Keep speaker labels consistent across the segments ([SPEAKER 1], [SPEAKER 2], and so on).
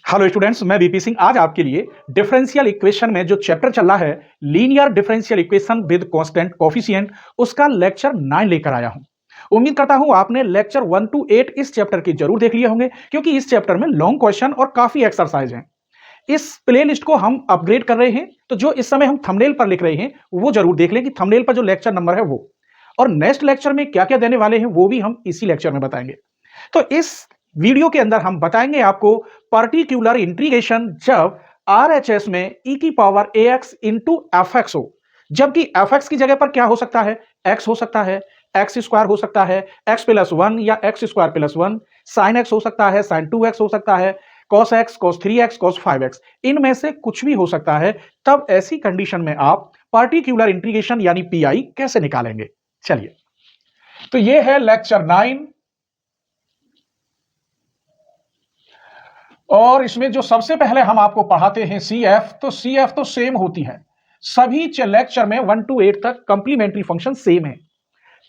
[SPEAKER 1] Hello students, मैं BP Singh आज आपके लिए डिफरेंशियल इक्वेशन में जो चैप्टर चल रहा है linear differential equation with constant coefficient उसका लेक्चर 9 लेकर आया हूं। उम्मीद करता हूं आपने लेक्चर 1 to 8 इस चैप्टर के जरूर देख लिए होंगे क्योंकि इस चैप्टर में लॉन्ग क्वेश्चन और काफी एक्सरसाइज हैं। इस प्लेलिस्ट को हम अपग्रेड कर रहे हैं, तो जो इस समय हम थंबनेल पर लिख रहे हैं वो जरूर देख लें कि थंबनेल पर जो लेक्चर नंबर है वो, और नेक्स्ट लेक्चर में क्या क्या देने वाले हैं वो भी हम इसी लेक्चर में बताएंगे। तो इस वीडियो के अंदर हम बताएंगे आपको पर्टिकुलर इंटीग्रेशन जब आरएचएस में e की power ax into F x हो, जबकि एफ एक्स की जगह पर क्या हो सकता है, x हो सकता है, एक्स स्क्वायर हो सकता है, x प्लस 1 या x square plus 1, sine x हो सकता है, साइन 2x हो सकता है, cos x, cos 3x, cos 5x, इनमें से कुछ भी हो सकता है। तब ऐसी कंडीशन में आप पर्टिकुलर इंटीग्रेशन यानी पीआई कैसे निकालेंगे, चलिए। तो ये है लेक्चर 9 और इसमें जो सबसे पहले हम आपको पढ़ाते हैं CF तो सेम होती है सभी लेक्चर में 1 to 8 तक कंप्लीमेंट्री फंक्शन सेम है।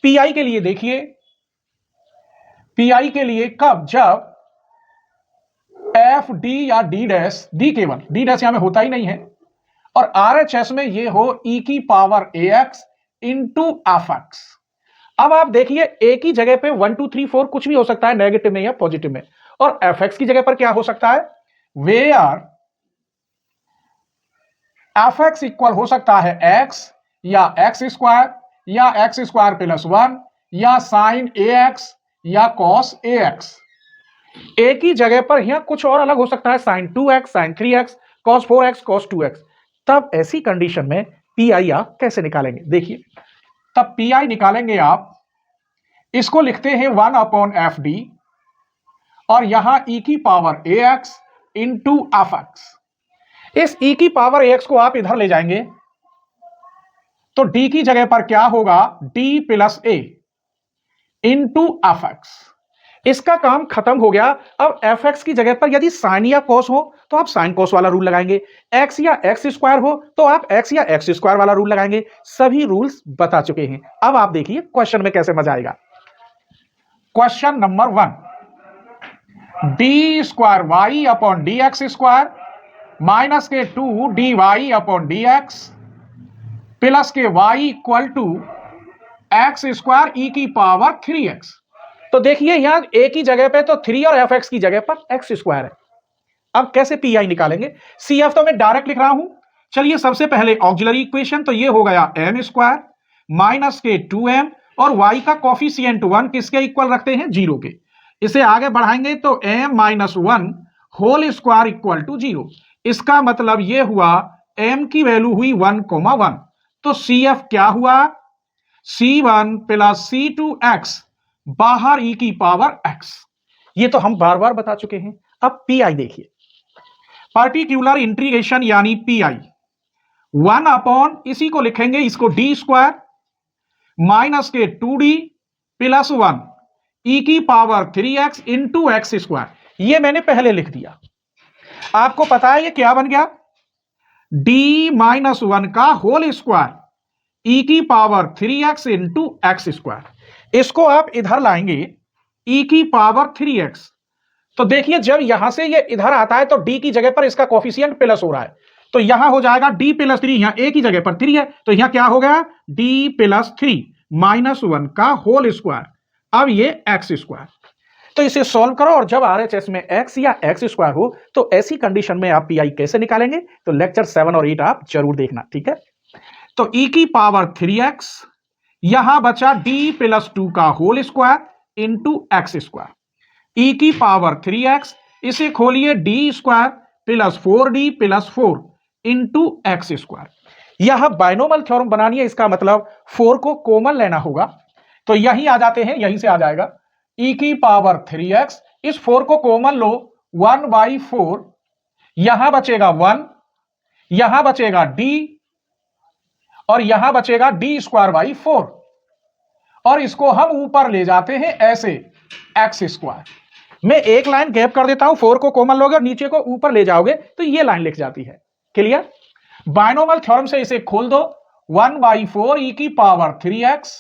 [SPEAKER 1] पीआई के लिए देखिए, पीआई के लिए कब, जब एफ डी या डी डैश, डी केवल, डी डैश यहां में होता ही नहीं है, और आरएचएस में ये हो e की power ax into F x. अब आप देखिए ए की जगह पे 1 2 3 4 कुछ भी हो सकता है, नेगेटिव में या पॉजिटिव में, और एफ एक्स की जगह पर क्या हो सकता है, वेयर एफ एक्स इक्वल हो सकता है एक्स या एक्स स्क्वायर या एक्स स्क्वायर प्लस 1 या साइन ए एक्स या कॉस ए एक्स। ए की जगह पर यहां कुछ और अलग हो सकता है, sign 2x, sign 3x, cos 4x, cos 2x। तब ऐसी कंडीशन में पीआई आप कैसे निकालेंगे, देखिए। तब पीआई निकालेंगे आप, इसको लिखते हैं 1 अपॉन एफ डी और यहां e की power ax into F x. इस e की पावर ax को आप इधर ले जाएंगे तो d की जगह पर क्या होगा, d plus a into F x. इसका काम खत्म हो गया। अब एफ एक्स की जगह पर यदि साइन या कॉस हो तो आप साइन कॉस वाला रूल लगाएंगे, एक्स या एक्स स्क्वायर हो तो आप एक्स या एक्स स्क्वायर वाला रूल लगाएंगे। सभी रूल्स बता चुके हैं। अब आप देखिए क्वेश्चन में कैसे मजा आएगा। Question number 1, D square Y upon D X square minus K 2 D Y upon D X plus K Y equal to X square E की पावर 3x। तो देखिए यहां ए की जगह पे तो 3 और एफ एक्स की जगह पर एक्स स्क्वायर है। अब कैसे पीआई निकालेंगे, सीएफ तो मैं डायरेक्ट लिख रहा हूं। चलिए सबसे पहले ऑक्सिलरी इक्वेशन, तो ये हो गया एम स्क्वायर माइनस के 2m और y का कॉफिशिएंट 1 किसके इक्वल रखते हैं, 0 के। इसे आगे बढ़ाएंगे तो m minus 1 whole square equal to 0। इसका मतलब ये हुआ m की वैल्यू हुई 1,1, तो CF क्या हुआ, C1 प्लस C2x बाहर e की पावर x। ये तो हम बार बार बता चुके हैं। अब पीआई देखिए, पर्टिकुलर इंटीग्रेशन यानी पीआई 1 अपॉन, इसी को लिखेंगे, इसको डी स्क्वायर माइनस के 2d प्लस 1 e की power 3x into x square. ये मैंने पहले लिख दिया। आपको पता है ये क्या बन गया, d माइनस 1 का होल स्क्वायर e की power 3x into x square. इसको आप इधर लाएंगे e की पावर 3x, तो देखिए जब यहां से ये इधर आता है तो d की जगह पर इसका कॉफिशिएंट प्लस हो रहा है, तो यहां हो जाएगा d प्लस 3, यहां a की जगह पर 3 है तो यहां क्या हो गया, d प्लस 3 माइनस 1 का होल स्क्वायर, अब ये एक्स स्क्वायर। तो इसे सॉल्व करो और जब आरएचएस में x या एक्स स्क्वायर हो तो ऐसी कंडीशन में आप पीआई कैसे निकालेंगे, तो लेक्चर 7 और 8 आप जरूर देखना, ठीक है। तो e की पावर 3x, यहां बचा d प्लस 2 का whole square into x square, e की पावर 3x, इसे खोलिए d square plus 4d plus 4 into x square. यह बाइनोमियल थ्योरम बनानी है, इसका मतलब 4 को कॉमन लेना होगा, तो यहीं आ जाते हैं, यहीं से आ जाएगा e की पावर 3x, इस 4 को कॉमन लो, 1/4, यहां बचेगा 1, यहां बचेगा d और यहां बचेगा d स्क्वायर बाई 4, और इसको हम ऊपर ले जाते हैं ऐसे एक्स स्क्वायर। मैं एक लाइन गैप कर देता हूं, 4 को कॉमन लोगे और नीचे को ऊपर ले जाओगे तो ये लाइन लिख जाती है। क्लियर, बाइनोमियल थ्योरम से इसे खोल दो, 1/4 e की पावर 3x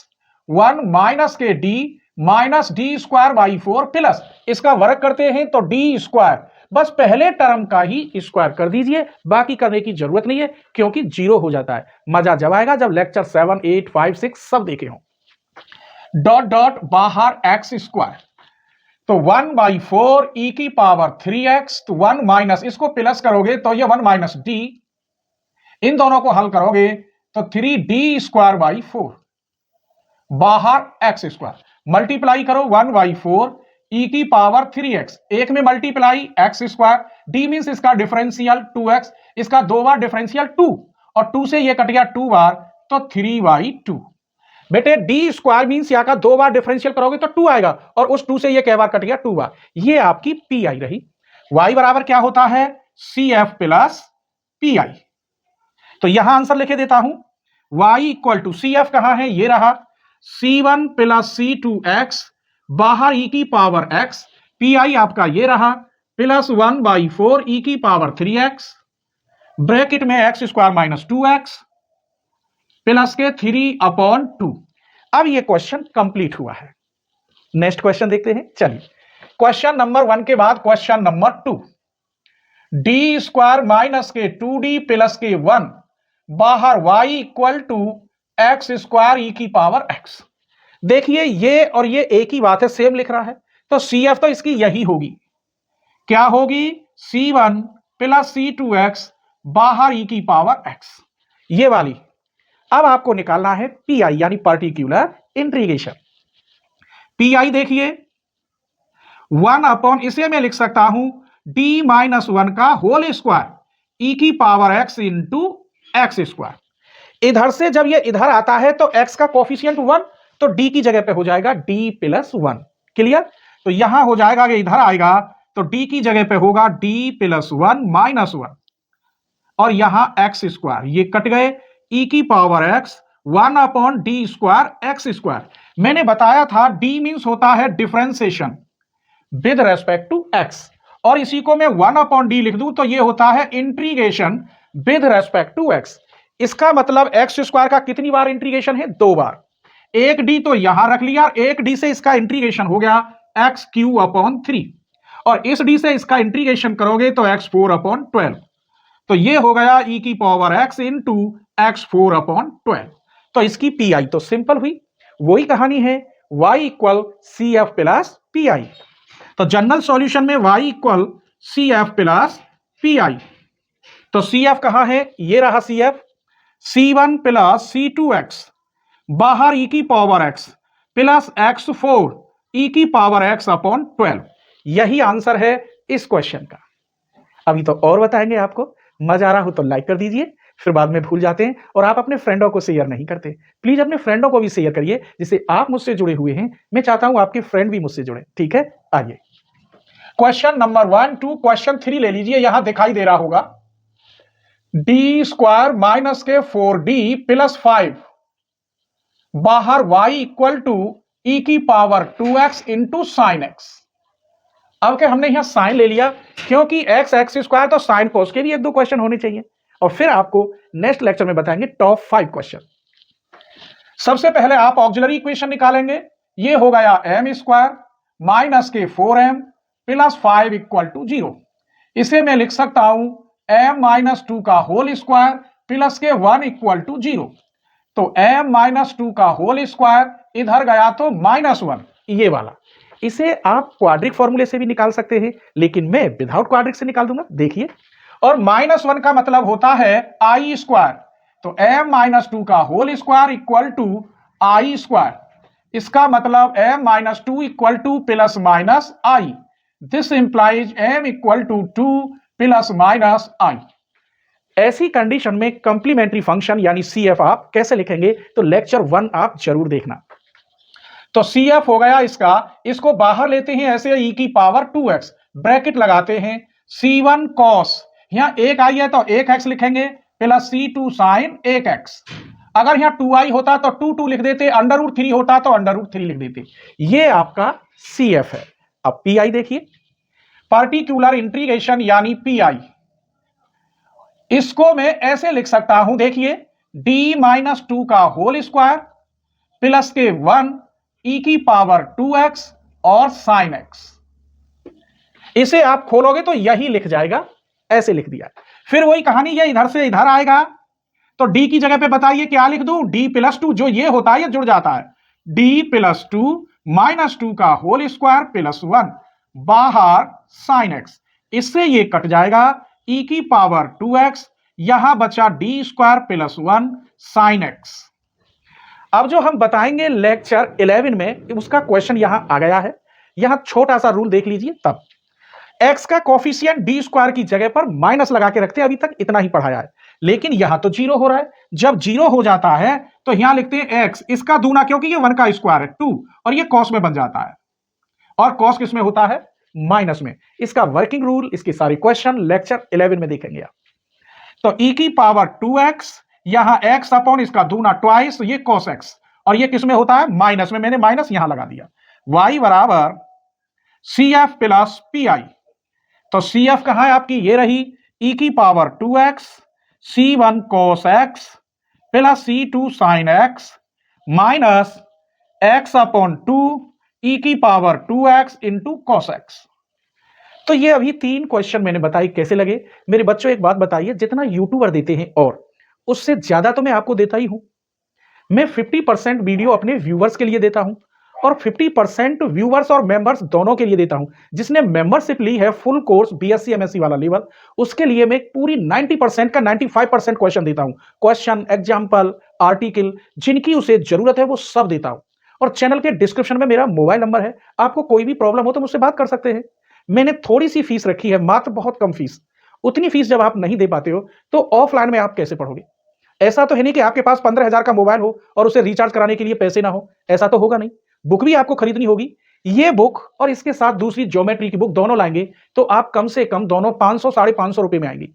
[SPEAKER 1] 1 माइनस के d minus D square by 4 plus, इसका वर्ग करते हैं तो डी स्क्वायर बस पहले टर्म का ही स्क्वायर कर दीजिए, बाकी करने की जरूरत नहीं है क्योंकि जीरो हो जाता है। मजा जब आएगा जब लेक्चर 7, 8, 5, 6 सब देखे हो। डॉट डॉट बाहर एक्स स्क्वायर, तो 1/4 e की पावर 3x, तो 1 माइनस, इसको प्लस करोगे तो ये 1 माइनस डी, इन दोनों को हल करोगे तो 3d²/4 बाहर एक्स स्क्वायर, मल्टीप्लाई करो 1/4 e की पावर 3x, एक में multiply x square, d means इसका डिफरेंशियल 2x, इसका 2 बार डिफरेंशियल 2 और 2 से ये कट गया 2 बार तो 3/2। बेटे डी स्क्वायर मींस यहाँ का 2 बार डिफरेंशियल करोगे तो 2 आएगा और उस 2 से ये कै बार कट गया 2 बार। ये आपकी पी आई रही। y बराबर क्या होता है c f plus p i. तो यहां आंसर लिखे देता हूं, y equal to c f कहां है, ये रहा C1 प्लस C2x बाहर e की पावर x, पी आई आपका ये रहा प्लस 1/4 e की पावर 3x ब्रैकेट में x² माइनस 2x प्लस के 3/2। अब ये क्वेश्चन कंप्लीट हुआ है। नेक्स्ट क्वेश्चन देखते हैं। चलिए क्वेश्चन नंबर 1 के बाद क्वेश्चन नंबर 2, d² माइनस के 2d प्लस के 1 बाहर y equal to x² e की पावर x। देखिए ये और ये एक ही बात है, सेम लिख रहा है, तो CF तो इसकी यही होगी, क्या होगी C1 प्लस C2x बाहर e की पावर x, ये वाली। अब आपको निकालना है PI यानी पार्टिकुलर इंटीग्रेशन। PI देखिए 1 इसे मैं लिख सकता हूं d-1 का होल स्क्वायर e की पावर x इंटू x²। इधर से जब ये इधर आता है तो x का कोफिशिएंट 1, तो d की जगह पे हो जाएगा d प्लस 1। क्लियर? तो यहां हो जाएगा कि इधर आएगा तो d की जगह पे होगा d प्लस 1 माइनस 1 और यहां x², ये कट गए, e की पावर x 1/d² x²। मैंने बताया था d मींस होता है differentiation with respect to x, और इसी को मैं 1/d लिख दूं तो ये होता है integration with respect to x। इसका मतलब x² का कितनी बार इंटीग्रेशन है, 2 बार। एक d तो यहां रख लिया, एक d से इसका इंटीग्रेशन हो गया x³ और इस d से इसका इंटीग्रेशन करोगे तो x4/12, तो ये हो गया e की पावर x इंटू x4/12। तो इसकी पी आई तो सिंपल हुई, वही कहानी है y equal c f plus p i. तो जनरल सॉल्यूशन में y equal c f plus p i. तो सी एफ कहां है, ये रहा C F, C1 plus C2x बाहर e की power x plus x4 e की पावर x/12। यही आंसर है इस क्वेश्चन का। अभी तो और बताएंगे आपको, मजा आ रहा हो तो लाइक कर दीजिए, फिर बाद में भूल जाते हैं और आप अपने फ्रेंडों को शेयर नहीं करते। प्लीज अपने फ्रेंडों को भी शेयर करिए, जिससे आप मुझसे जुड़े हुए हैं, मैं चाहता हूं आपके फ्रेंड भी मुझसे जुड़े। ठीक है, आइए क्वेश्चन नंबर 1 2 क्वेश्चन 3 ले लीजिए। यहां दिखाई दे रहा होगा d² माइनस के 4d प्लस 5 बाहर y इक्वल टू e की power 2x into sine x। अब क्या हमने यहां साइन ले लिया क्योंकि x² तो साइन कोस के भी 1-2 क्वेश्चन होने चाहिए, और फिर आपको नेक्स्ट लेक्चर में बताएंगे टॉप 5 क्वेश्चन। सबसे पहले आप ऑक्सिलरी इक्वेशन निकालेंगे, ये हो गया m² माइनस के 4m प्लस 5 इक्वल टू 0। इसे मैं लिख सकता हूं m-2 का होल स्क्वायर प्लस के 1 इक्वल टू 0। तो m-2 का होल स्क्वायर इधर गया तो -1, ये वाला। इसे आप क्वाड्रिक फॉर्मूले से भी निकाल सकते हैं, लेकिन मैं विदाउट क्वाड्रिक से निकाल दूंगा, देखिए। और -1 का मतलब होता है i², तो m-2 का whole square equal to i²। इसका मतलब m-2 equal to plus minus i। This implies m equal to 2 plus minus i। ऐसी कंडीशन में कंप्लीमेंट्री फंक्शन यानी CF आप कैसे लिखेंगे, तो लेक्चर 1 आप जरूर देखना। तो CF हो गया इसका, इसको बाहर लेते हैं ऐसे e की पावर 2x, ब्रैकेट लगाते हैं C1 cos, यहां 1 आई है तो 1x लिखेंगे प्लस C2 sin 1x। अगर यहां 2i होता तो 2 लिख देते, √3 होता तो √3 लिख देते। ये आपका CF है। अब PI देखिए, पार्टिकुलर इंटीग्रेशन यानी PI, इसको मैं ऐसे लिख सकता हूं, देखिए d-2 का होल स्क्वायर प्लस के 1 e की पावर 2x और sin x। इसे आप खोलोगे तो यही लिख जाएगा, ऐसे लिख दिया। फिर वही कहानी, ये इधर से इधर आएगा तो डी की जगह पे बताइए क्या लिख दूं, डी प्लस टू, जो ये होता है ये जुड़ जाता है, D plus two minus two का होल स्क्वायर प्लस वन, बाहर साइन एक्स, इससे ये कट जाएगा, ई की पावर 2x, यहां बचा D square plus one sine x. अब जो हम बताएंगे लेक्चर 11 में, उसका क्वेश्चन यहां आ गया है। यहां छोटा सा रूल देख लीजिए, तब x का कोफिशिएंट डी स्क्वायर की जगह पर माइनस लगा के रखते हैं, अभी तक इतना ही पढ़ाया है, लेकिन यहां तो जीरो हो रहा है। जब जीरो हो जाता है तो यहां लिखते हैं x, इसका दूना, क्योंकि ये 1 का स्क्वायर है 2, और ये कॉस में बन जाता है, और कॉस किस में होता है, माइनस में। इसका वर्किंग रूल, इसकी सारी क्वेश्चन लेक्चर 11 में देखेंगे आप। तो e की पावर 2x, यहां x अपॉन इसका दूना ट्वाइस, ये cos x, और ये किस में होता है, माइनस में, मैंने माइनस यहां लगा दिया। y बराबर CF प्लस PI, तो CF कहां है आपकी, ये रही, e की power 2x C1 cos x plus C2 sin x minus x upon 2 e की power 2x into cos x। तो ये अभी 3 क्वेश्चन मैंने बताई, कैसे लगे मेरे बच्चों? एक बात बताइए, जितना यूट्यूबर देते हैं और उससे ज्यादा तो मैं आपको देता ही हूं। मैं 50% वीडियो अपने व्यूवर्स के लिए देता हूं और 50% व्यूवर्स और मेंबर्स दोनों के लिए देता हूं। जिसने मेंबरशिप ली है फुल कोर्स बीएससी एमएससी वाला लेवल, उसके लिए मैं पूरी 90% का 95% क्वेश्चन देता हूं। क्वेश्चन, एग्जाम्पल, आर्टिकल, जिनकी उसे जरूरत है वो सब देता हूं। और चैनल के डिस्क्रिप्शन में मेरा मोबाइल नंबर है, आपको कोई भी प्रॉब्लम हो तो मुझसे बात कर सकते हैं। मैंने थोड़ी सी फीस रखी है, मात्र, बहुत कम फीस। उतनी फीस जब आप नहीं दे पाते हो तो ऑफलाइन में आप कैसे पढ़ोगे? ऐसा तो है नहीं कि आपके पास 15,000 का मोबाइल हो और उसे रिचार्ज कराने के लिए पैसे ना हो, ऐसा तो होगा नहीं। बुक भी आपको खरीदनी होगी। ये बुक और इसके साथ दूसरी ज्योमेट्री की बुक दोनों लाएंगे तो आप कम से कम दोनों 500 550 रुपए में आएंगी।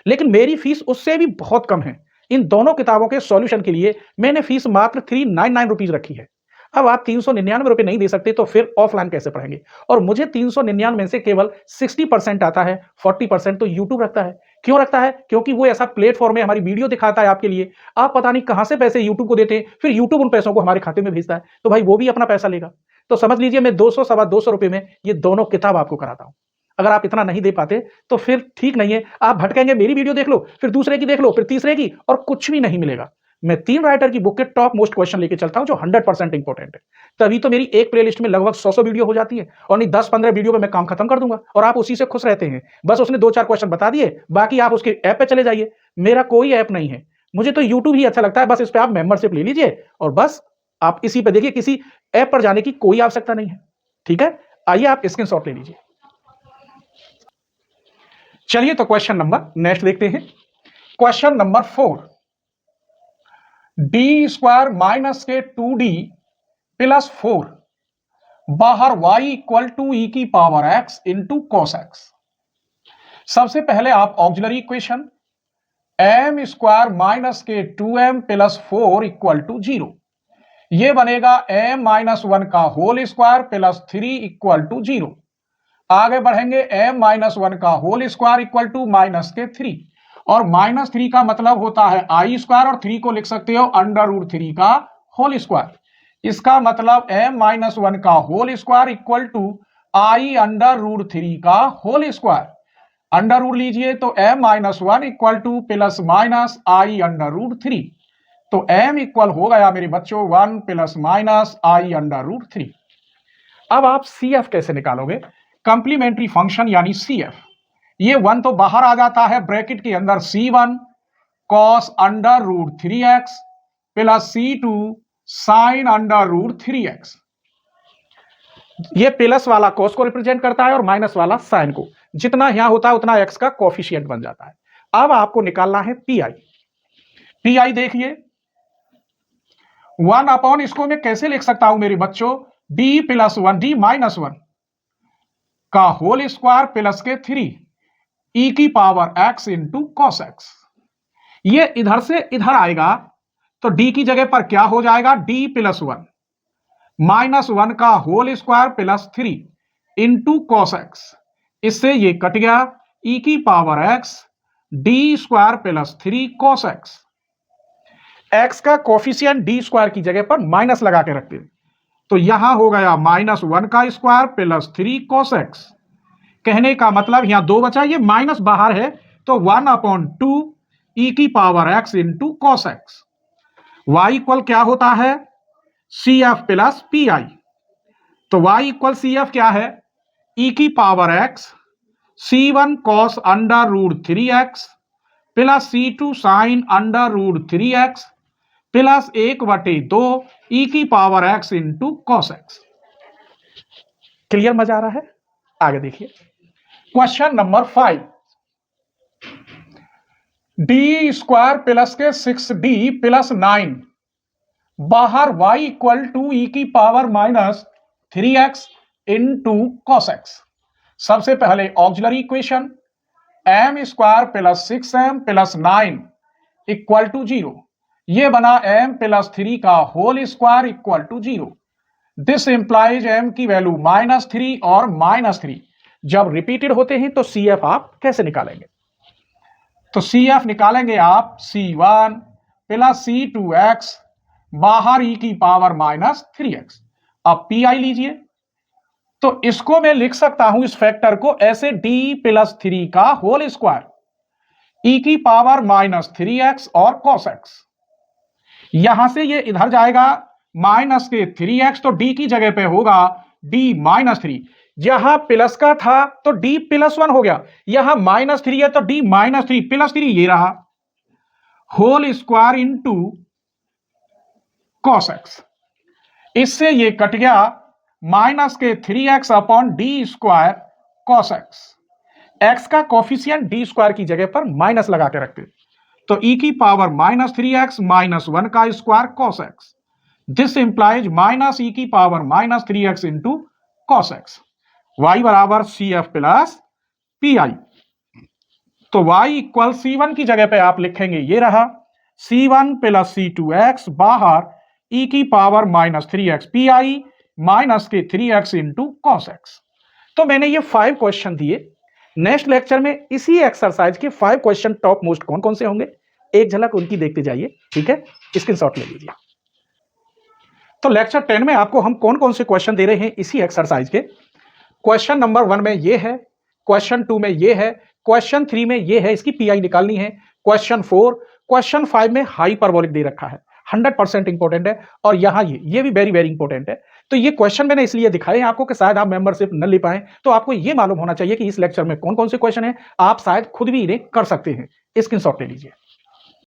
[SPEAKER 1] लेकिन मेरी फीस उससे भी बहुत कम है। इन दोनों किताबों के सॉल्यूशन के लिए मैंने फीस मात्र 399 रुपीज रखी है। अब आप 399 रुपए नहीं दे सकते तो फिर ऑफलाइन कैसे पढ़ेंगे? और मुझे 399 में से केवल 60% आता है, 40% तो यूट्यूब रखता है। क्यों रखता है? क्योंकि वो ऐसा प्लेटफॉर्म है, हमारी वीडियो दिखाता है आपके लिए। आप पता नहीं कहां से पैसे यूट्यूब को देते हैं, फिर यूट्यूब उन पैसों को हमारे खाते में भेजता है, तो भाई वो भी अपना पैसा लेगा। तो समझ लीजिए मैं 200 सवा 200 रुपए में ये दोनों किताब आपको कराता हूं। अगर आप इतना नहीं दे पाते तो फिर ठीक नहीं है, आप भटकेंगे, मेरी वीडियो देख लो, फिर दूसरे की देख लो, फिर तीसरे की, और कुछ भी नहीं मिलेगा। मैं 3 राइटर की बुक के टॉप मोस्ट क्वेश्चन लेके चलता हूं जो 100% इंपॉर्टेंट है। तभी तो मेरी एक प्लेलिस्ट में लगभग 100 वीडियो हो जाती है, और नहीं 10-15 वीडियो में मैं काम खत्म कर दूंगा और आप उसी से खुश रहते हैं। बस उसने 2-4 क्वेश्चन बता दिए, बाकी आप उसके ऐप पे चले जाइए। मेरा कोई ऐप नहीं है, मुझे तो यूट्यूब ही अच्छा लगता है। बस इस पे आप मेंबरशिप ले लीजिए और बस आप इसी पे देखिए, किसी ऐप पर जाने की कोई आवश्यकता नहीं है। ठीक है, आइए आप स्क्रीनशॉट ले लीजिए। चलिए तो क्वेश्चन नंबर नेक्स्ट देखते हैं। Question number 4, D square minus के 2d प्लस 4, बाहर y इक्वल टू ई की power x into cos x. सबसे पहले आप auxiliary equation m square minus के 2m प्लस 4 इक्वल टू 0, यह बनेगा m माइनस 1 का whole square plus 3 equal to 0। आगे बढ़ेंगे, m माइनस 1 का whole square equal to minus के 3, और माइनस 3 का मतलब होता है आई स्क्वायर, और 3 को लिख सकते हो अंडर रूट 3 का होल स्क्वायर। इसका मतलब m माइनस 1 का whole square equal to I under root 3 का होल स्क्वायर। अंडर रूट लीजिए तो m minus 1 equal to plus minus I under root 3, तो m इक्वल हो गया मेरे बच्चों 1 plus minus I under root 3। अब आप CF कैसे निकालोगे? कंप्लीमेंट्री फंक्शन यानी CF, ये 1 तो बाहर आ जाता है ब्रैकेट के अंदर, C1 cos under root 3x plus C2 sine under root 3x। ये प्लस वाला cos को रिप्रेजेंट करता है और माइनस वाला साइन को। जितना यहां होता है उतना x का कोफिशिएंट बन जाता है। अब आपको निकालना है PI। PI देखिए 1 अपॉन, इसको मैं कैसे लिख सकता हूं मेरे बच्चों, d प्लस 1, d माइनस 1 का होल स्क्वायर प्लस के 3 e की power x into cos x. ये इधर से इधर आएगा तो d की जगह पर क्या हो जाएगा, d प्लस 1 माइनस 1 का whole square plus 3 into cos x. इससे ये कट गया, e की power x d square plus 3 cos x. x का कोफिशिएंट d स्क्वायर की जगह पर माइनस लगा के रखते हैं, तो यहां हो गया माइनस 1 का स्क्वायर प्लस 3 कॉस एक्स। कहने का मतलब यहां 2 बचा, ये माइनस बाहर है, तो 1/2 e की power x into cos x. y equal क्या होता है, c f plus p i. तो y इक्वल सी एफ क्या है, e की power x c1 cos under root 3x plus c2 sine under root 3x plus 1/2 e की power x into cos x. Clear, मजा आ रहा है? आगे देखिए question number 5, d square plus के 6d प्लस 9 बाहर y इक्वल टू ई की power minus 3x into cos x. सबसे पहले auxiliary equation m square plus 6m plus 9 equal to 0, ये बना m प्लस 3 का whole square equal to 0। This implies m की value -3 और -3 जब रिपीटेड होते हैं तो CF आप कैसे निकालेंगे? तो CF निकालेंगे आप C1 प्लस C2x बाहर e की पावर -3x। अब PI लीजिए, तो इसको मैं लिख सकता हूं इस फैक्टर को ऐसे d प्लस 3 का होल स्क्वायर e की पावर -3x और cos x। यहां से ये इधर जाएगा माइनस के 3x, तो d की जगह पे होगा d -3। यहां प्लस का था तो d +1 हो गया, यहां -3 है तो d -3 +3 ये रहा, whole square into cos x। इससे ये कट गया माइनस के 3x upon d square cos x। x का कोफिशिएंट डी स्क्वायर की जगह पर माइनस लगा के रखते, तो e की पावर -3x -1 का square cos x। This implies minus e की power -3x into cos x। y बराबर CF प्लस PI। तो y इक्वल C1 की जगह पे आप लिखेंगे, ये रहा C1 प्लस C2x बाहर e की पावर -3x PI माइनस के 3x इंटू कॉस एक्स। तो मैंने ये 5 क्वेश्चन दिए। नेक्स्ट लेक्चर में इसी एक्सरसाइज के 5 क्वेश्चन टॉप मोस्ट कौन कौन से होंगे, एक झलक उनकी देखते जाइए, ठीक है? स्क्रीनशॉट ले लीजिए। तो लेक्चर 10 में आपको हम कौन कौन से क्वेश्चन दे रहे हैं इसी एक्सरसाइज के। क्वेश्चन नंबर 1 में ये है, क्वेश्चन 2 में ये है, क्वेश्चन 3 में ये है, इसकी PI निकालनी है। क्वेश्चन 4, क्वेश्चन 5 में हाइपरबोलिक दे रखा है, 100% इंपॉर्टेंट है। और यहां ये भी वेरी वेरी इंपॉर्टेंट है। तो ये क्वेश्चन मैंने इसलिए दिखाए आपको कि शायद आप मेंबरशिप न ले पाए, तो आपको ये मालूम होना चाहिए कि इस लेक्चर में कौन कौन से क्वेश्चन हैं, आप शायद खुद भी इन्हें कर सकते हैं। स्क्रीनशॉट ले लीजिए।